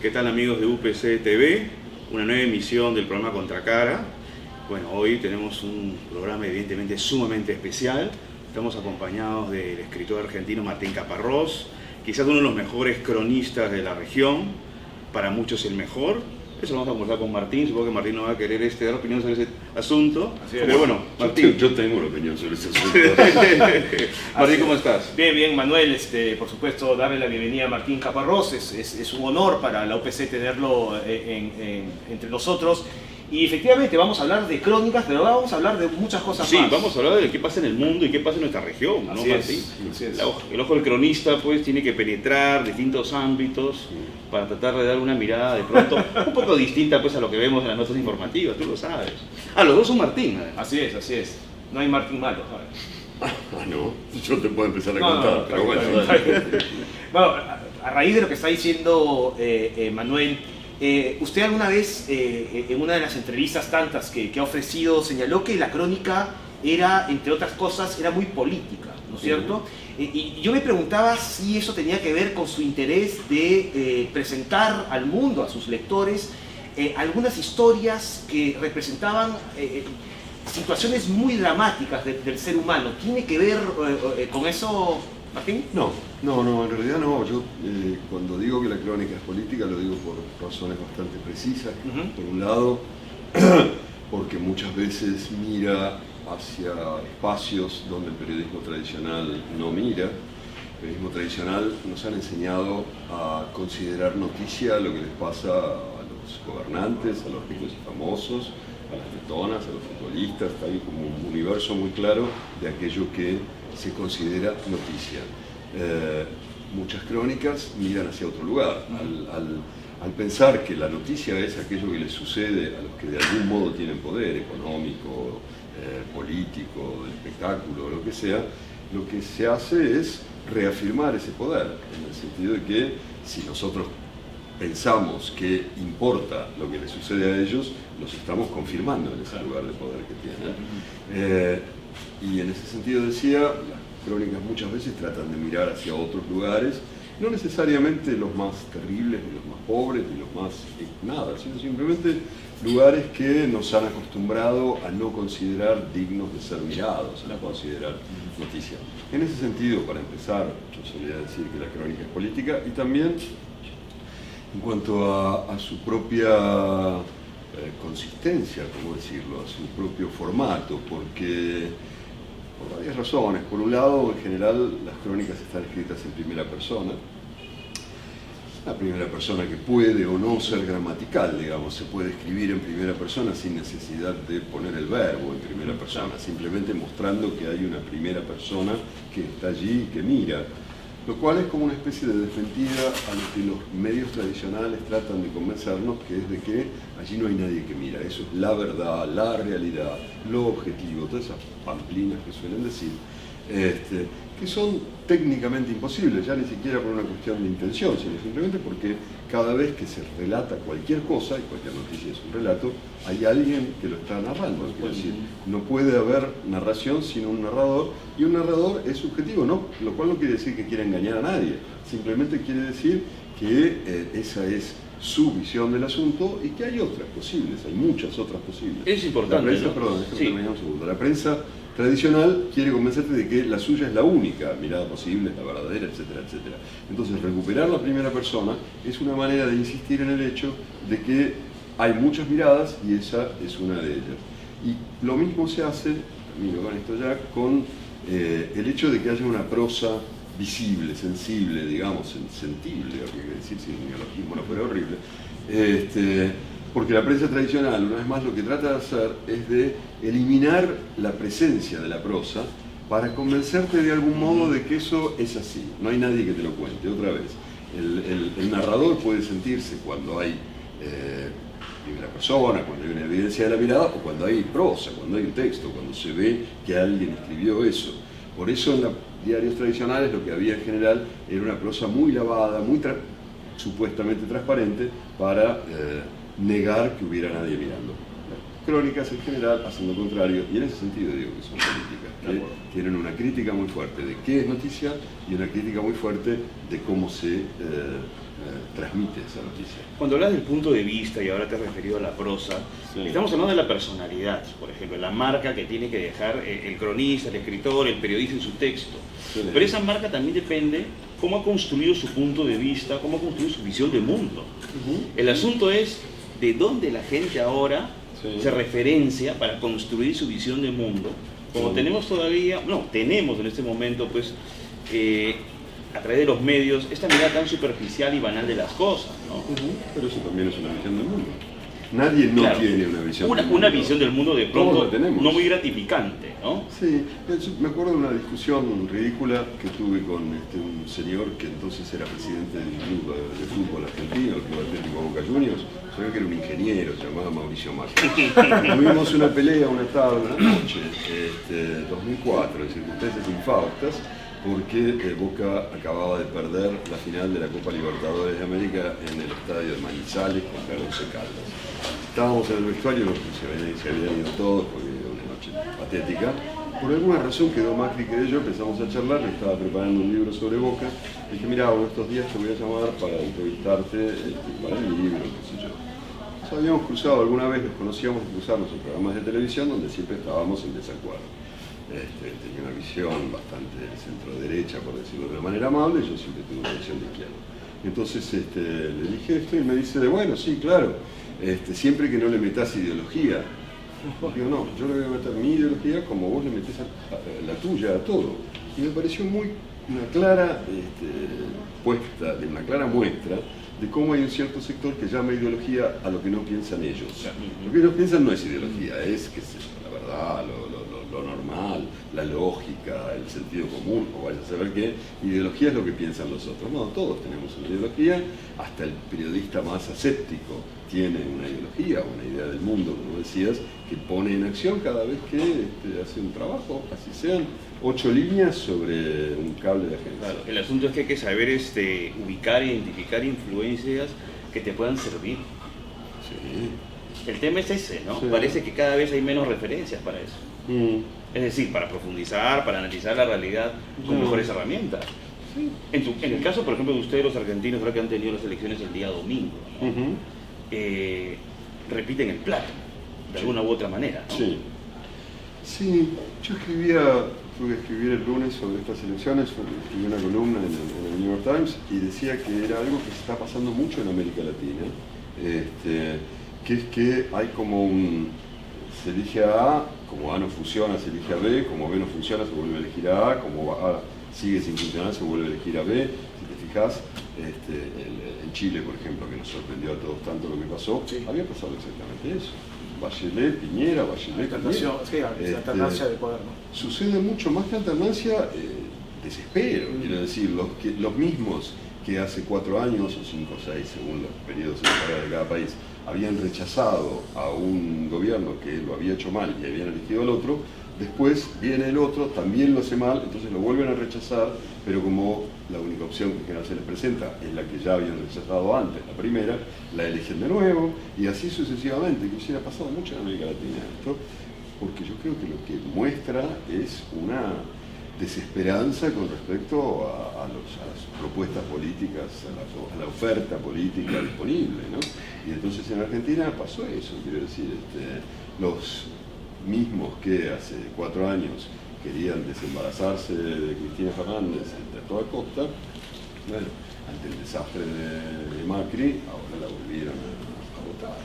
¿Qué tal, amigos de UPC TV? Una nueva emisión del programa Contracara. Bueno, hoy tenemos un programa evidentemente sumamente especial. Estamos acompañados del escritor argentino Martín Caparrós, quizás uno de los mejores cronistas de la región, para muchos el mejor. Eso lo vamos a conversar con Martín, supongo que Martín no va a querer dar opinión sobre ese asunto. Pero bueno, Martín. Yo tengo una opinión sobre ese asunto. Martín, ¿cómo estás? Bien, bien, Manuel, por supuesto, darle la bienvenida a Martín Caparrós. Es un honor para la UPC tenerlo entre nosotros. Y efectivamente vamos a hablar de crónicas, pero vamos a hablar de muchas cosas más. Sí, vamos a hablar de qué pasa en el mundo y qué pasa en nuestra región, ¿no, Martín? Así es. El ojo del cronista pues tiene que penetrar distintos ámbitos para tratar de dar una mirada de pronto un poco distinta pues a lo que vemos en las notas informativas, tú lo sabes. Los dos son Martín. Así es. No hay Martín malo, ¿sabes? No, yo te puedo empezar a contar, pero bueno. Bueno, a raíz de lo que está diciendo Manuel, usted alguna vez, en una de las entrevistas tantas que ha ofrecido, señaló que la crónica era, entre otras cosas, era muy política, ¿no es cierto? Y yo me preguntaba si eso tenía que ver con su interés de presentar al mundo, a sus lectores, algunas historias que representaban situaciones muy dramáticas del ser humano. ¿Tiene que ver con eso, Martín? No, en realidad no. Yo cuando digo que la crónica es política lo digo por razones bastante precisas. Por un lado, porque muchas veces mira hacia espacios donde el periodismo tradicional no mira. El periodismo tradicional nos han enseñado a considerar noticia lo que les pasa a los gobernantes, a los ricos y famosos, a las tetonas, a los futbolistas. Hay como un universo muy claro de aquello que se considera noticia. Muchas crónicas miran hacia otro lugar. Al pensar que la noticia es aquello que les sucede a los que de algún modo tienen poder económico, político, de espectáculo, lo que sea, lo que se hace es reafirmar ese poder, en el sentido de que si nosotros pensamos que importa lo que les sucede a ellos, los estamos confirmando en ese lugar de poder que tienen. Y en ese sentido decía, las crónicas muchas veces tratan de mirar hacia otros lugares, no necesariamente los más terribles, ni los más pobres, ni los más nada, sino simplemente lugares que nos han acostumbrado a no considerar dignos de ser mirados, a no considerar noticia. En ese sentido, para empezar, yo solía decir que la crónica es política, y también en cuanto a su propia consistencia, ¿cómo decirlo?, a su propio formato, porque por varias razones. Por un lado, en general, las crónicas están escritas en primera persona. La primera persona que puede o no ser gramatical, digamos, se puede escribir en primera persona sin necesidad de poner el verbo en primera persona, simplemente mostrando que hay una primera persona que está allí y que mira, lo cual es como una especie de desmentida a lo que los medios tradicionales tratan de convencernos, que es de que allí no hay nadie que mira. Eso es la verdad, la realidad, lo objetivo, todas esas pamplinas que suelen decir, que son técnicamente imposibles, ya ni siquiera por una cuestión de intención, sino simplemente porque cada vez que se relata cualquier cosa, y cualquier noticia es un relato, hay alguien que lo está narrando. Es decir, no puede haber narración sin un narrador, y un narrador es subjetivo, ¿no? Lo cual no quiere decir que quiera engañar a nadie, simplemente quiere decir que esa es su visión del asunto y que hay otras posibles, hay muchas otras posibles. Es importante, la prensa, ¿no? Perdón, déjame Sí. terminar un segundo. La prensa tradicional quiere convencerte de que la suya es la única mirada posible, es la verdadera, etcétera, etcétera. Entonces, recuperar la primera persona es una manera de insistir en el hecho de que hay muchas miradas y esa es una de ellas. Y lo mismo se hace, termino con esto ya, con el hecho de que haya una prosa visible, sensible, digamos, sentible, habría que decir, si el neologismo no fuera horrible, porque la prensa tradicional, una vez más, lo que trata de hacer es de eliminar la presencia de la prosa para convencerte de algún modo de que eso es así, no hay nadie que te lo cuente. Otra vez, el narrador puede sentirse cuando hay primera persona, cuando hay una evidencia de la mirada, o cuando hay prosa, cuando hay un texto, cuando se ve que alguien escribió eso. Por eso en los diarios tradicionales lo que había en general era una prosa muy lavada, muy supuestamente transparente, para negar que hubiera nadie mirando. crónicas en general hacen lo contrario, y en ese sentido digo que son políticas, que tienen una crítica muy fuerte de qué es noticia y una crítica muy fuerte de cómo se transmite esa noticia. Cuando hablas del punto de vista y ahora te has referido a la prosa, estamos hablando de la personalidad, por ejemplo, la marca que tiene que dejar el cronista, el escritor, el periodista en su texto. Pero esa marca también depende cómo ha construido su punto de vista, cómo ha construido su visión de mundo. El asunto es de dónde la gente ahora se referencia para construir su visión de mundo, como tenemos todavía, tenemos en este momento, pues, a través de los medios, esta mirada tan superficial y banal de las cosas, ¿no? Pero eso también es una visión del mundo. Nadie tiene una visión del mundo. Una visión del mundo de pronto tenemos. no muy gratificante, ¿no? Sí, me acuerdo de una discusión ridícula que tuve con un señor que entonces era presidente del club de fútbol argentino, el Club Atlético Boca Juniors. Se ve que era un ingeniero, se llamaba Mauricio Macri. Tuvimos una pelea una tarde, una noche, 2004, en circunstancias infaustas, porque Boca acababa de perder la final de la Copa Libertadores de América en el estadio de Manizales contra el Once Caldas. Estábamos en el vestuario, se habían ido todos porque era una noche patética. Por alguna razón quedó Macri que yo, empezamos a charlar, le estaba preparando un libro sobre Boca. Le dije, mira, estos días te voy a llamar para entrevistarte para el libro, qué sé yo. Nos habíamos cruzado alguna vez, nos conocíamos de cruzarnos en programas de televisión donde siempre estábamos en desacuerdo. Tenía una visión bastante centro-derecha, por decirlo de una manera amable, y yo siempre tuve una visión de izquierda. Entonces le dije esto y me dice, bueno, sí, claro, siempre que no le metas ideología. Digo, no, yo le voy a meter mi ideología como vos le metés la tuya a todo. Y me pareció una clara puesta, de una clara muestra de cómo hay un cierto sector que llama ideología a lo que no piensan ellos. Lo que ellos piensan no es ideología, es, qué sé yo, la verdad, lo normal, la lógica, el sentido común, o vaya a saber qué. Ideología es lo que piensan los otros. No, todos tenemos una ideología, hasta el periodista más aséptico tiene una ideología, una idea del mundo, como decías, que pone en acción cada vez que hace un trabajo, así sean 8 líneas sobre un cable de agencia. Claro, el asunto es que hay que saber ubicar e identificar influencias que te puedan servir. Sí. El tema es ese, ¿no? Sí. Parece que cada vez hay menos referencias para eso. Es decir, para profundizar, para analizar la realidad con mejores herramientas. Sí. En el caso, por ejemplo, de ustedes, los argentinos, creo que han tenido las elecciones el día domingo, ¿no? Repiten el plato, de alguna u otra manera, ¿no? Sí, yo tuve que escribir el lunes sobre estas elecciones, escribí una columna en el New York Times y decía que era algo que se está pasando mucho en América Latina, que es que hay como se elige a A, como A no funciona se elige a B, como B no funciona se vuelve a elegir a A, como A sigue sin funcionar se vuelve a elegir a B. Si te fijas, en Chile, por ejemplo, que nos sorprendió a todos tanto lo que pasó, había pasado exactamente eso. Bachelet, Piñera, La alternancia de poder, ¿no? Sucede mucho más que alternancia, desespero, quiero decir, los mismos que hace 4 años o 5 o 6, según los periodos electorales de cada país, habían rechazado a un gobierno que lo había hecho mal y habían elegido al otro, después viene el otro, también lo hace mal, entonces lo vuelven a rechazar, pero como la única opción que en general se les presenta es la que ya habían rechazado antes, la primera, la eligen de nuevo, y así sucesivamente, que hubiera pasado mucho en América Latina esto, porque yo creo que lo que muestra es una desesperanza con respecto a las propuestas políticas, a la oferta política disponible, ¿no? Y entonces en Argentina pasó eso, quiero decir, los mismos que hace 4 años querían desembarazarse de Cristina Fernández a toda costa, bueno, ante el desastre de Macri, ahora la volvieron a votar.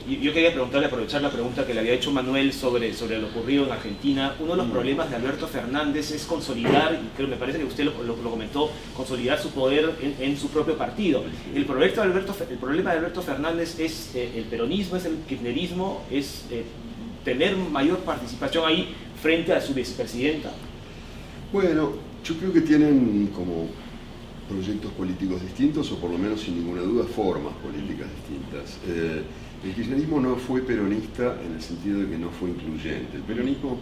Yo quería preguntarle, aprovechar la pregunta que le había hecho Manuel sobre lo ocurrido en Argentina. Uno de los problemas de Alberto Fernández es consolidar, y creo, me parece que usted lo comentó, consolidar su poder en su propio partido. El problema de Alberto Fernández es el peronismo, es el kirchnerismo, es tener mayor participación ahí frente a su vicepresidenta. Bueno, yo creo que tienen como proyectos políticos distintos, o por lo menos sin ninguna duda formas políticas distintas. El kirchnerismo no fue peronista en el sentido de que no fue incluyente. El peronismo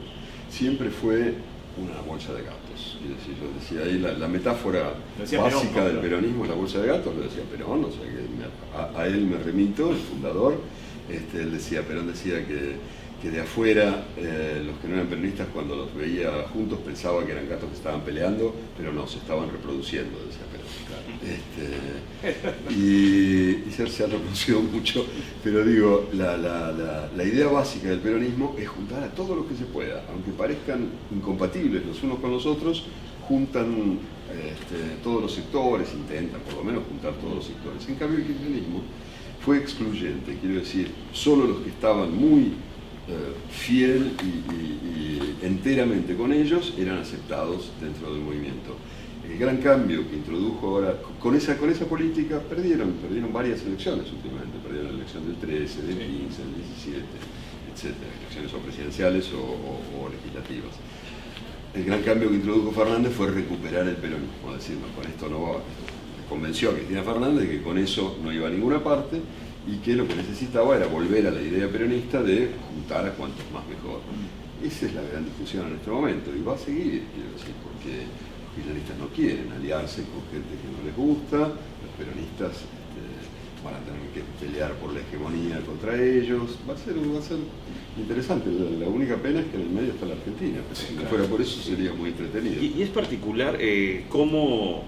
siempre fue una bolsa de gatos. Es decir, yo decía ahí la metáfora básica del peronismo es la bolsa de gatos, lo decía Perón, o sea que a él me remito, el fundador. Perón decía que de afuera los que no eran peronistas, cuando los veía juntos pensaban que eran gatos que estaban peleando, pero no, se estaban reproduciendo, decía Perón. Y se ha reproducido mucho, pero digo, la idea básica del peronismo es juntar a todos los que se pueda, aunque parezcan incompatibles los unos con los otros, juntan todos los sectores, intentan por lo menos juntar todos los sectores. En cambio, el kirchnerismo fue excluyente, quiero decir, solo los que estaban muy fiel y enteramente con ellos eran aceptados dentro del movimiento. El gran cambio que introdujo ahora, con esa política, perdieron varias elecciones últimamente, perdieron la elección del 13, del 15, del 17, etc., elecciones o presidenciales o legislativas. El gran cambio que introdujo Fernández fue recuperar el peronismo, decir, no, con esto no va. Convenció a Cristina Fernández de que con eso no iba a ninguna parte y que lo que necesitaba era volver a la idea peronista de juntar a cuantos más mejor. Esa es la gran discusión en este momento y va a seguir, quiero decir, porque los kirchneristas no quieren aliarse con gente que no les gusta, los peronistas van a tener que pelear por la hegemonía contra ellos, va a ser interesante. La única pena es que en el medio está la Argentina, pero si no fuera por eso sería muy entretenido. Y es particular cómo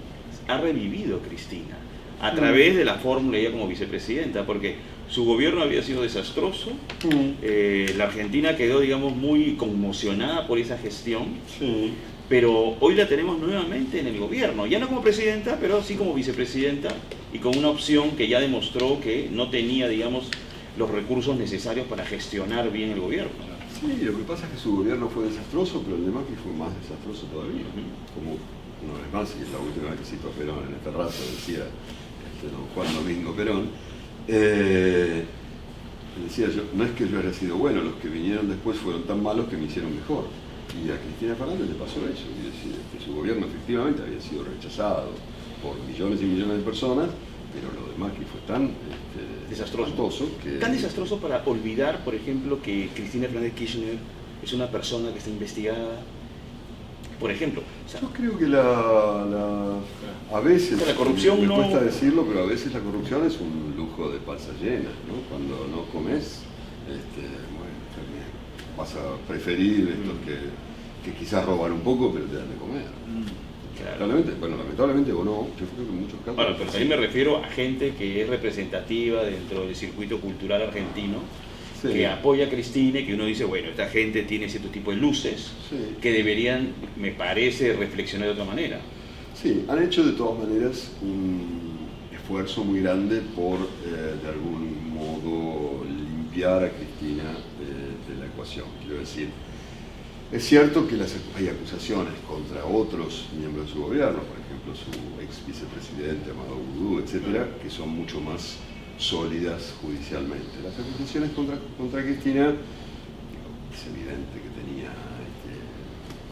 ha revivido Cristina a través de la fórmula ella como vicepresidenta, porque su gobierno había sido desastroso, la Argentina quedó, digamos, muy conmocionada por esa gestión, pero hoy la tenemos nuevamente en el gobierno, ya no como presidenta, pero sí como vicepresidenta y con una opción que ya demostró que no tenía, digamos, los recursos necesarios para gestionar bien el gobierno. Sí, lo que pasa es que su gobierno fue desastroso, pero el de Macri fue más desastroso todavía. Como una vez más, y es la última vez que cito a Perón en este rato, decía don Juan Domingo Perón, decía yo, no es que yo haya sido bueno, los que vinieron después fueron tan malos que me hicieron mejor. Y a Cristina Fernández le pasó eso, es decir, que su gobierno efectivamente había sido rechazado por millones y millones de personas, pero lo de Macri fue tan desastroso que... Tan desastroso para olvidar, por ejemplo, que Cristina Fernández Kirchner es una persona que está investigada, por ejemplo. O sea, yo creo que a veces, la corrupción me cuesta decirlo, pero a veces la corrupción es un lujo de panza llena, ¿no? Cuando no comes, vas a preferir estos que quizás roban un poco, pero te dan de comer. claro. Lamentablemente o no, yo creo que en muchos casos... Bueno, pero también me refiero a gente que es representativa dentro del circuito cultural argentino, que apoya a Cristina y que uno dice, bueno, esta gente tiene cierto tipo de luces que deberían, me parece, reflexionar de otra manera. Sí, han hecho de todas maneras un esfuerzo muy grande por, de algún modo, limpiar a Cristina de la ecuación. Quiero decir, es cierto que hay acusaciones contra otros miembros de su gobierno, por ejemplo, su ex vicepresidente, Amado Boudou, etcétera, que son mucho más sólidas judicialmente. Las acusaciones contra Cristina, es evidente que tenía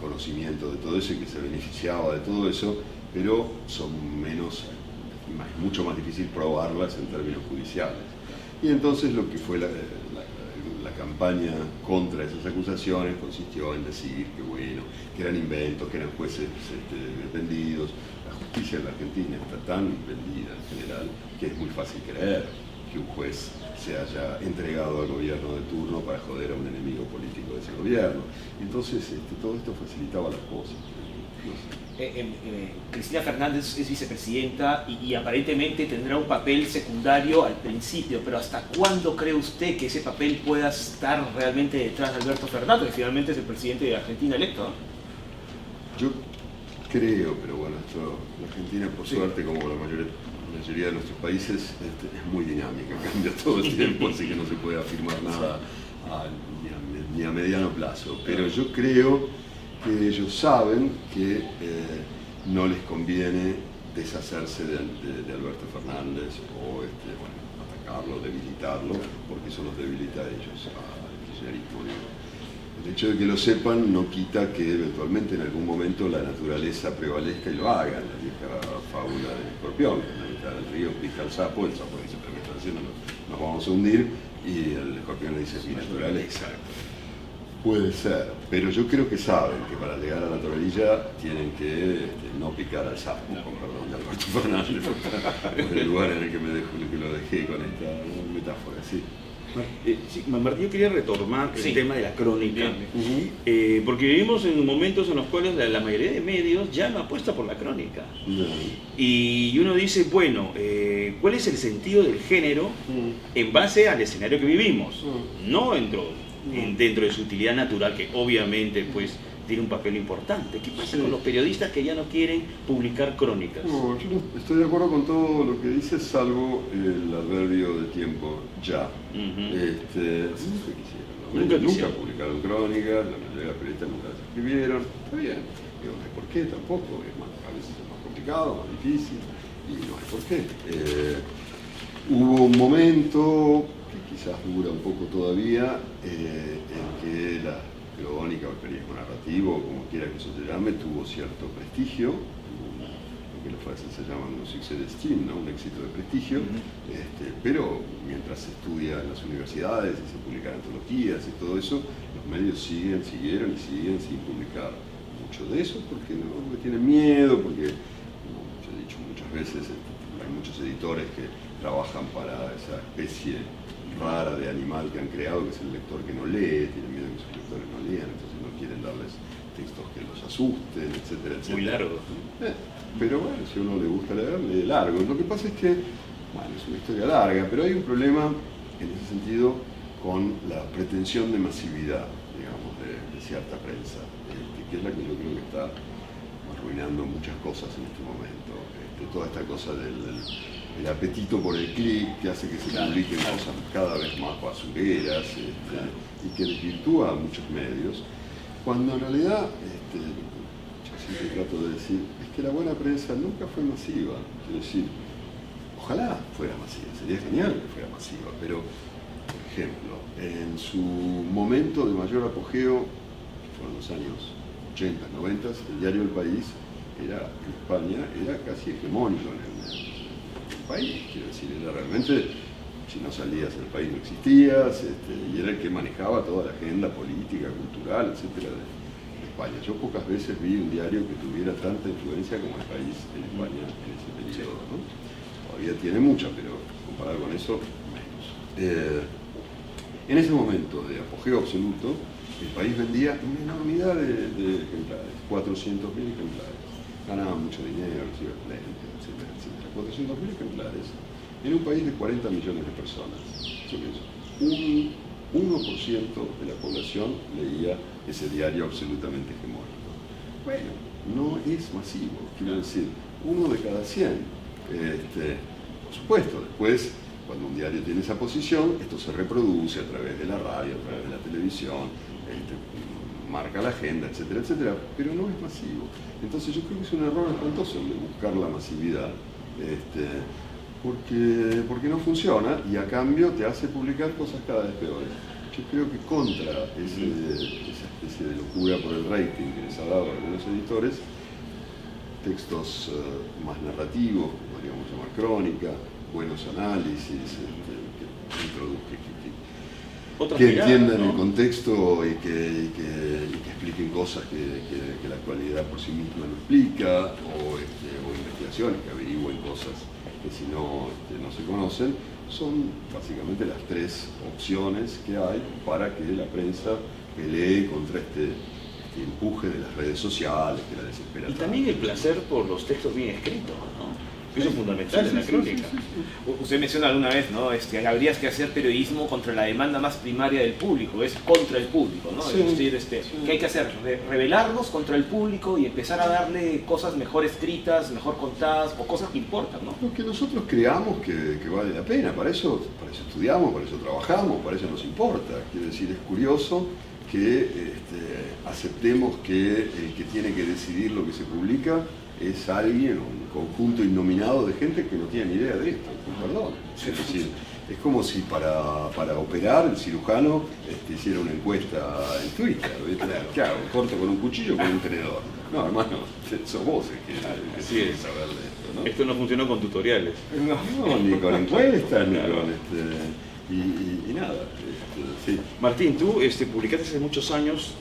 conocimiento de todo eso y que se beneficiaba de todo eso, pero son mucho más difícil probarlas en términos judiciales. Y entonces lo que fue la campaña contra esas acusaciones consistió en decir que eran inventos, que eran jueces vendidos. La justicia en la Argentina está tan vendida en general que es muy fácil creer que un juez se haya entregado al gobierno de turno para joder a un enemigo político de ese gobierno. Entonces todo esto facilitaba las cosas. Cristina Fernández es vicepresidenta y aparentemente tendrá un papel secundario al principio, pero ¿hasta cuándo cree usted que ese papel pueda estar realmente detrás de Alberto Fernández, que finalmente es el presidente de Argentina electo? Yo creo, pero bueno, la Argentina, por suerte, como la mayoría de nuestros países, es muy dinámica, cambia todo el tiempo, así que no se puede afirmar nada ni a mediano plazo. Pero yo creo que ellos saben que no les conviene deshacerse de Alberto Fernández o atacarlo, debilitarlo, porque eso los debilita a ellos, al kirchnerismo. El hecho de que lo sepan no quita que eventualmente en algún momento la naturaleza prevalezca y lo haga. La vieja fábula del escorpión, en la mitad del río pica el sapo dice, pero ¿qué están haciendo? Nos vamos a hundir, y el escorpión le dice, mi naturaleza. Puede ser, pero yo creo que saben que para llegar a la torerilla tienen que no picar al sapo, con perdón de Alberto Fernández, por el lugar en el que lo dejé con esta metáfora, sí. Sí, Martín, yo quería retomar el tema de la crónica, porque vivimos en momentos en los cuales la mayoría de medios ya no apuesta por la crónica. Y uno dice, bueno, ¿cuál es el sentido del género en base al escenario que vivimos? No dentro de su utilidad natural, que obviamente pues tiene un papel importante. ¿Qué pasa con los periodistas que ya no quieren publicar crónicas? No, yo no estoy de acuerdo con todo lo que dices, salvo el adverbio de tiempo ya. Nunca publicaron crónicas, la mayoría de los periodistas nunca las escribieron. Está bien, digo, no hay por qué tampoco, a veces es más complicado, más difícil, y no hay por qué. Hubo un momento, que quizás dura un poco todavía, en que la crónica o el periodismo narrativo, como quiera que eso se llame, tuvo cierto prestigio, lo que los franceses se llaman un succès d'estime, ¿no? Un éxito de prestigio, pero mientras se estudia en las universidades y se publican antologías y todo eso, los medios siguieron y siguen sin publicar mucho de eso, porque tienen miedo, porque, como yo he dicho muchas veces, hay muchos editores que trabajan para esa especie rara de animal que han creado, que es el lector que no lee, tienen miedo que sus lectores no lean, entonces no quieren darles textos que los asusten, etcétera, etcétera. Muy largo. Pero bueno, si a uno le gusta leer, lee largo. Lo que pasa es que, bueno, es una historia larga, pero hay un problema en ese sentido con la pretensión de masividad, digamos, de cierta prensa, que es la que yo creo que está arruinando muchas cosas en este momento. Toda esta cosa del apetito por el clic que hace que se publiquen cosas cada vez más basureras y que desvirtúa a muchos medios, cuando en realidad, yo siempre trato de decir, es que la buena prensa nunca fue masiva. Quiero decir, ojalá fuera masiva, sería genial que fuera masiva, pero, por ejemplo, en su momento de mayor apogeo, que fueron los años 80, 90, el diario El País en España era casi hegemónico en el país, quiero decir, era realmente, si no salías del país no existías, y era el que manejaba toda la agenda política, cultural, etcétera, de España. Yo pocas veces vi un diario que tuviera tanta influencia como El País en España en ese periodo, ¿no? Todavía tiene mucha, pero comparado con eso, menos. En ese momento de apogeo absoluto, El País vendía una enormidad de ejemplares, 400.000 ejemplares. Ganaba mucho dinero, recibía lentes, etcétera, etcétera. 400.000 ejemplares en un país de 40 millones de personas. ¿Eso qué es? Un 1% de la población leía ese diario absolutamente hegemónico. Bueno, no es masivo, quiero decir, 1 de cada 100. Por supuesto, después, cuando un diario tiene esa posición, esto se reproduce a través de la radio, a través de la televisión, marca la agenda, etcétera, etcétera, pero no es masivo. Entonces yo creo que es un error espantoso el de buscar la masividad, porque no funciona y a cambio te hace publicar cosas cada vez peores. Yo creo que contra esa especie de locura por el rating que les ha dado a algunos editores, textos más narrativos, podríamos llamar crónica, buenos análisis, que entiendan el contexto y que expliquen cosas que la actualidad por sí misma no explica, o investigaciones que averigüen cosas que si no se conocen, son básicamente las 3 opciones que hay para que la prensa pelee contra este empuje de las redes sociales, que la desespera. Y también el placer por los textos bien escritos, ¿no? Eso es fundamental en la crónica. Usted menciona alguna vez, ¿no? Habrías que hacer periodismo contra la demanda más primaria del público, es contra el público, ¿no? Sí. Es decir, ¿qué hay que hacer? Rebelarnos contra el público y empezar a darle cosas mejor escritas, mejor contadas, o cosas que importan, ¿no? Lo que nosotros creamos que vale la pena, para eso estudiamos, para eso trabajamos, para eso nos importa. Quiero decir, es curioso que aceptemos que el que tiene que decidir lo que se publica es alguien, un conjunto innominado de gente que no tiene ni idea de esto, perdón. Es decir, es como si para operar el cirujano hiciera una encuesta en Twitter, ¿viste? ¿Qué hago? ¿Corto con un cuchillo o con un tenedor? No, hermano, sos vos el que Así es. saber de esto, ¿no? Esto no funcionó con tutoriales. No, ni con encuestas, ni con y nada. Sí. Martín, tú publicaste hace muchos años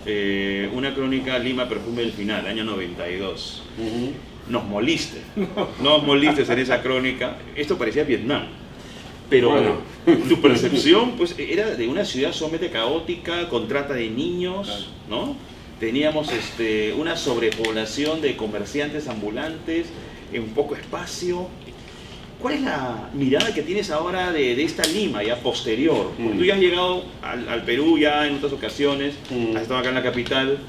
una crónica Lima Perfume del Final, año 92. Nos moliste en esa crónica. Esto parecía Vietnam. Pero Bueno. tu percepción pues era de una ciudad sumamente caótica, con trata de niños, ¿no? Teníamos una sobrepoblación de comerciantes ambulantes en poco espacio. ¿Cuál es la mirada que tienes ahora de esta Lima, ya posterior? Porque tú ya has llegado al Perú ya en otras ocasiones, has estado acá en la capital,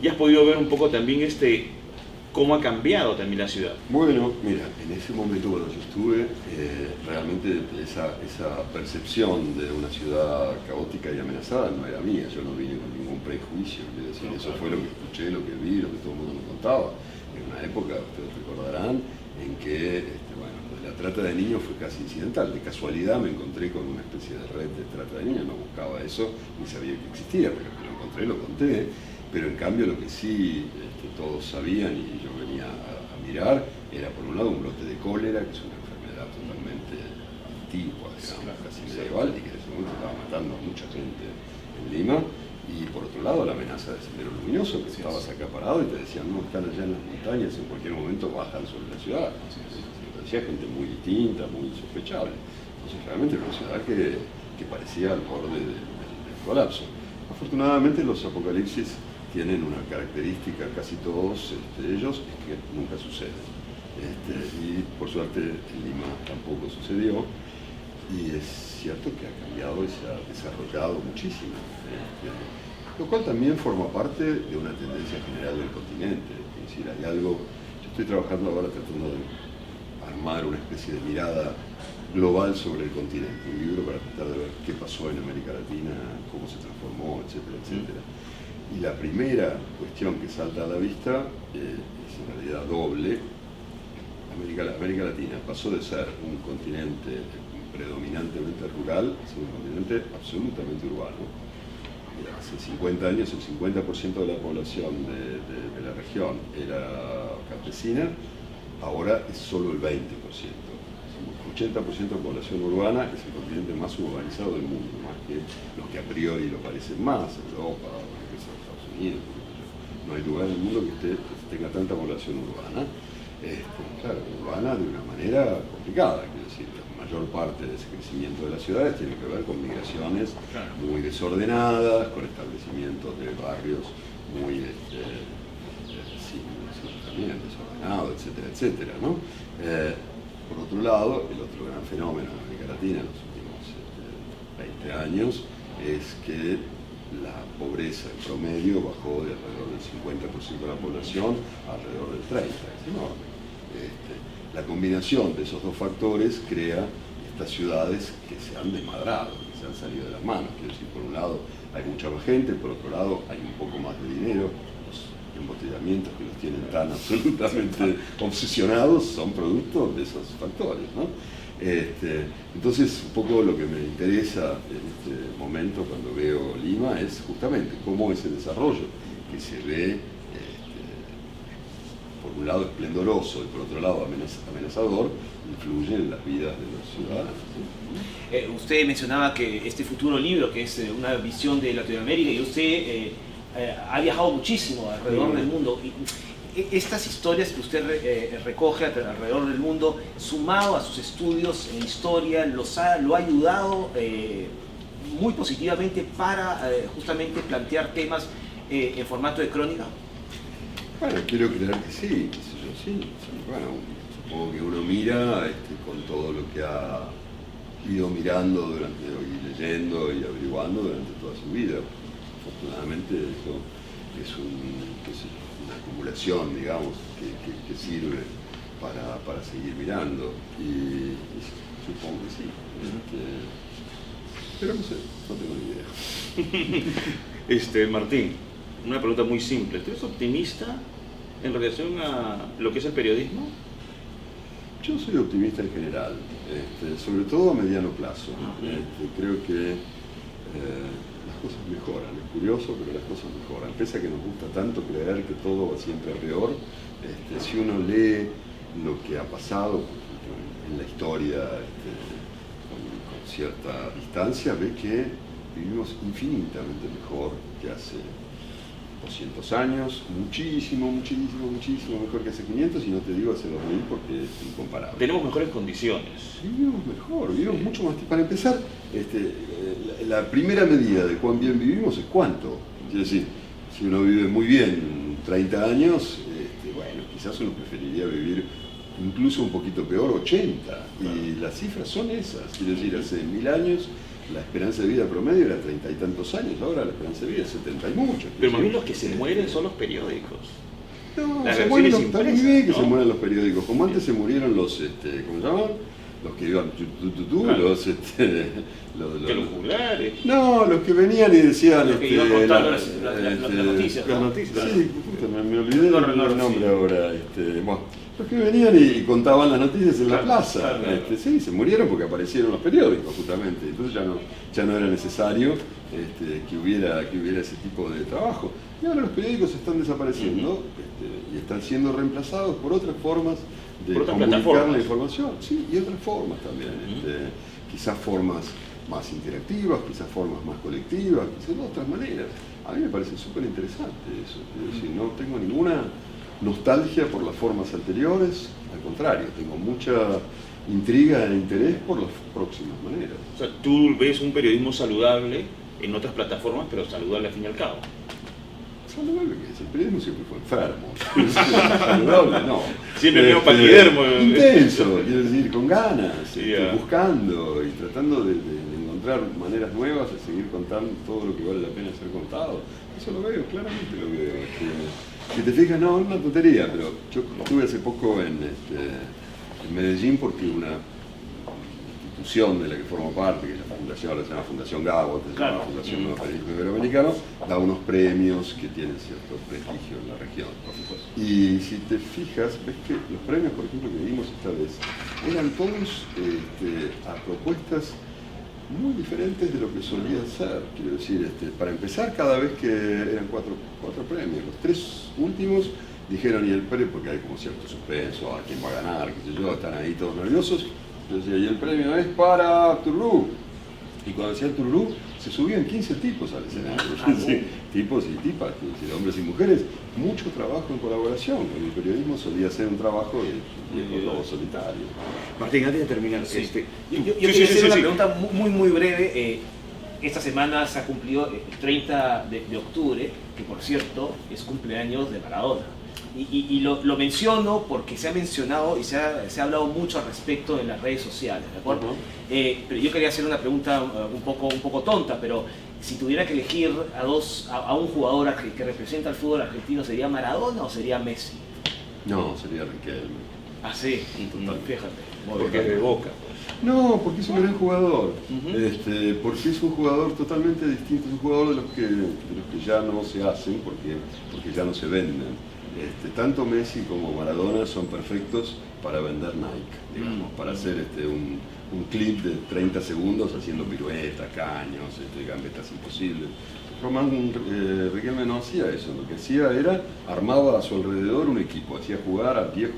y has podido ver un poco también cómo ha cambiado también la ciudad. Bueno, mira, en ese momento cuando yo estuve, realmente esa percepción de una ciudad caótica y amenazada no era mía, yo no vine con ningún prejuicio, quiero decir, eso fue lo que escuché, lo que vi, lo que todo el mundo me contaba. En una época, ustedes recordarán, en que bueno, la trata de niños fue casi incidental. De casualidad me encontré con una especie de red de trata de niños, no buscaba eso, ni sabía que existía, pero que lo encontré, lo conté. Pero en cambio lo que sí todos sabían y yo venía a mirar era por un lado un brote de cólera, que es una enfermedad totalmente antigua, digamos, casi medieval, y que en ese momento estaba matando a mucha gente en Lima. Y por otro lado la amenaza de Sendero Luminoso, que estabas acá parado y te decían, no, están allá en las montañas, en cualquier momento bajan sobre la ciudad. Te decía gente muy distinta, muy insospechable. Entonces realmente era una ciudad que parecía al borde del colapso. Afortunadamente los apocalipsis tienen una característica, casi todos ellos, es que nunca suceden. Y por suerte en Lima tampoco sucedió. Y es cierto que ha cambiado y se ha desarrollado muchísimo, lo cual también forma parte de una tendencia general del continente. Es decir, hay algo, yo estoy trabajando ahora tratando de armar una especie de mirada global sobre el continente, un libro para tratar de ver qué pasó en América Latina, cómo se transformó, etcétera, etcétera. Y la primera cuestión que salta a la vista es en realidad doble. América Latina pasó de ser un continente predominantemente rural a ser un continente absolutamente urbano. Mira, hace 50 años el 50% de la población de la región era campesina, ahora es solo el 20%. 80% de población urbana, es el continente más urbanizado del mundo, más que los que a priori lo parecen más, Europa, Estados Unidos. No hay lugar en el mundo que tenga tanta población urbana. Claro, urbana de una manera complicada, quiero decir, la mayor parte de ese crecimiento de las ciudades tiene que ver con migraciones muy desordenadas, con establecimientos de barrios muy también desordenados, etcétera, etcétera, ¿no? Por otro lado, el otro gran fenómeno en América Latina en los últimos 20 años es que la pobreza en promedio bajó de alrededor del 50% de la población a alrededor del 30%. Es enorme. La combinación de esos dos factores crea estas ciudades que se han desmadrado, que se han salido de las manos. Quiero decir, por un lado hay mucha más gente, por otro lado hay un poco más de dinero. Embotellamientos que los tienen tan absolutamente obsesionados son producto de esos factores, ¿no? Entonces, un poco lo que me interesa en este momento cuando veo Lima es justamente cómo ese desarrollo que se ve, por un lado esplendoroso y por otro lado amenazador, influye en las vidas de los ciudadanos, ¿sí? Usted mencionaba que este futuro libro, que es una visión de Latinoamérica, y usted ha viajado muchísimo alrededor del mundo. Y estas historias que usted recoge alrededor del mundo, sumado a sus estudios en historia, lo ha ayudado muy positivamente para justamente plantear temas en formato de crónica. Bueno, quiero creer que sí, qué sé yo, sí. Bueno, supongo que uno mira con todo lo que ha ido mirando y leyendo y averiguando durante toda su vida. Afortunadamente eso es una acumulación, digamos, que sirve para seguir mirando. Y supongo que sí. Pero no sé, no tengo ni idea. Martín, una pregunta muy simple. ¿Tú eres optimista en relación a lo que es el periodismo? Yo soy optimista en general, sobre todo a mediano plazo. Creo que las cosas mejoran, es curioso, pero las cosas mejoran. Pese a que nos gusta tanto creer que todo va siempre a peor, si uno lee lo que ha pasado en la historia con cierta distancia, ve que vivimos infinitamente mejor que hace 200 años, muchísimo mejor que hace 500, y no te digo hace 2000 porque es incomparable. Tenemos mejores condiciones. Sí, vivimos mejor, vivimos mucho más. Para empezar, la primera medida de cuán bien vivimos es cuánto. Es decir, si uno vive muy bien 30 años, bueno, quizás uno preferiría vivir incluso un poquito peor 80. Y las cifras son esas. Quiero decir, hace 1000 años la esperanza de vida promedio era 30 y tantos años, ahora la esperanza de vida es 70 y muchos. Pero más bien los que se mueren son los periódicos. No, Las se mueren versiones está muy impresas, bien que ¿no? se mueran los periódicos. Como antes se murieron los, ¿cómo se llaman? Los que iban Claro. los, Que los juglares. No, los que venían y decían... Los que iban contando las noticias, Las ¿no? noticias, sí, justo, me olvidé No, el nombre sí. ahora. Bueno, los que venían y contaban las noticias en la plaza. Claro. Sí, se murieron porque aparecieron los periódicos, justamente. Entonces ya no era necesario que hubiera ese tipo de trabajo. Y ahora los periódicos están desapareciendo y están siendo reemplazados por otras formas de Por otras comunicar plataformas. la información. Sí, y otras formas también. Quizás formas más interactivas, quizás formas más colectivas, quizás de otras maneras. A mí me parece súper interesante eso. Es decir, no tengo ninguna nostalgia por las formas anteriores, al contrario, tengo mucha intriga e interés por las próximas maneras. O sea, tú ves un periodismo saludable en otras plataformas, pero saludable al fin y al cabo. Saludable que es, el periodismo siempre fue enfermo. Saludable, no. Siempre medio paquidermo. Intenso, quiero decir, con ganas, Yeah. buscando y tratando de encontrar maneras nuevas de seguir contando todo lo que vale la pena ser contado. Eso lo veo, claramente lo veo. Si te fijas, no, es una tontería, pero yo estuve hace poco en Medellín porque una institución de la que formo parte, que es la fundación, ahora se llama Fundación Gago, antes se Claro. llamaba Fundación Nuevo Periodismo Iberoamericano, da unos premios que tienen cierto prestigio en la región. Y si te fijas, ves que los premios, por ejemplo, que dimos esta vez, eran todos a propuestas muy diferentes de lo que solía ser. Quiero decir, para empezar, cada vez que eran cuatro premios, los 3 últimos dijeron, y el premio, porque hay como cierto suspenso, a quién va a ganar, qué sé yo, están ahí todos nerviosos. Yo decía, y el premio es para Tururú. Y cuando decía Tururú, se subían 15 tipos al escenario. Sí, tipos y tipas, es decir, hombres y mujeres. Mucho trabajo en colaboración. El periodismo solía ser un trabajo de viejo lobo solitario. Martín, antes de terminar, Sí. Yo sí, quería hacer una sí. pregunta muy breve. Esta semana se ha cumplido el 30 de octubre, que por cierto es cumpleaños de Maradona. Y lo menciono porque se ha mencionado y se ha hablado mucho al respecto en las redes sociales, ¿de acuerdo? Pero yo quería hacer una pregunta un poco tonta, pero si tuviera que elegir a un jugador que representa al fútbol argentino, ¿sería Maradona o sería Messi? No, sería Riquelme. Ah, sí, Total. fíjate. Porque es de Boca. No, porque es un gran jugador. Ujú. Porque es un jugador totalmente distinto, es un jugador de los que ya no se hacen, porque ya no se venden. Tanto Messi como Maradona son perfectos para vender Nike, digamos, para hacer un clip de 30 segundos haciendo piruetas, caños, gambetas imposibles. Riquelme no hacía eso, lo que hacía era armaba a su alrededor un equipo, hacía jugar a 10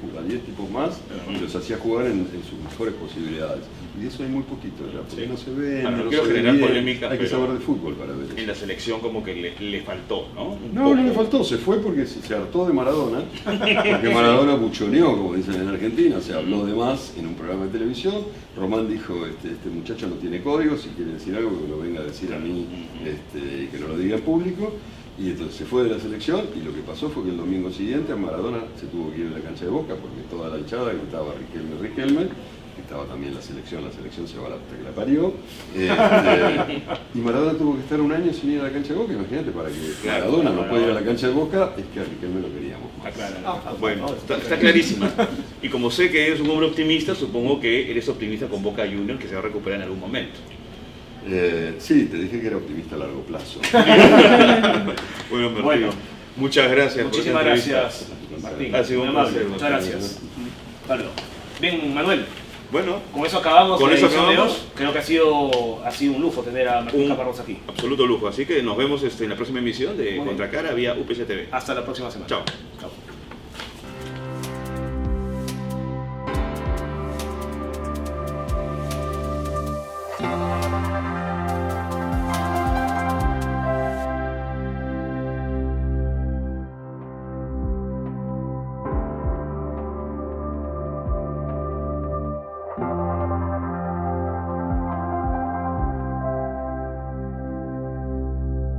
tipos más, los hacía jugar en sus mejores posibilidades. Y de eso hay muy poquito ya, porque Sí. no se ve. Claro, no no quiero se ve generar bien. polémica, Hay que pero saber de fútbol para ver eso. En la selección como que le faltó, ¿no? No le faltó, se fue porque se hartó de Maradona, porque Maradona buchoneó, como dicen en Argentina, se habló de más en un programa de televisión. Román dijo, este muchacho no tiene código, si quiere decir algo que lo venga a decir a mí y que no lo diga en público. Y entonces se fue de la selección y lo que pasó fue que el domingo siguiente a Maradona se tuvo que ir a la cancha de Boca porque toda la hinchada gritaba Riquelme, que estaba también la selección se va a la puta que la parió. Y Maradona tuvo que estar un año sin ir a la cancha de Boca, imagínate, para que Claro, Maradona no claro. pueda ir a la cancha de Boca, es que a Riquelme lo queríamos más. Bueno, está clarísimo. Y como sé que eres un hombre optimista, supongo que eres optimista con Boca Juniors, que se va a recuperar en algún momento. Sí, te dije que era optimista a largo plazo. Bueno, Martín, Bueno. muchas gracias Muchísimas por esta gracias, Martín. Ha sido Muy un amable. placer, Muchas Martín. gracias. Vale. Bien, Manuel, Bueno, con eso acabamos. Con la eso edición de acabamos. hoy. Creo que ha sido un lujo tener a Martín Un- Caparrós aquí. absoluto lujo. Así que nos vemos en la próxima emisión de Muy bien. Contracara vía UPC TV. Hasta la próxima semana. Chao. Chao.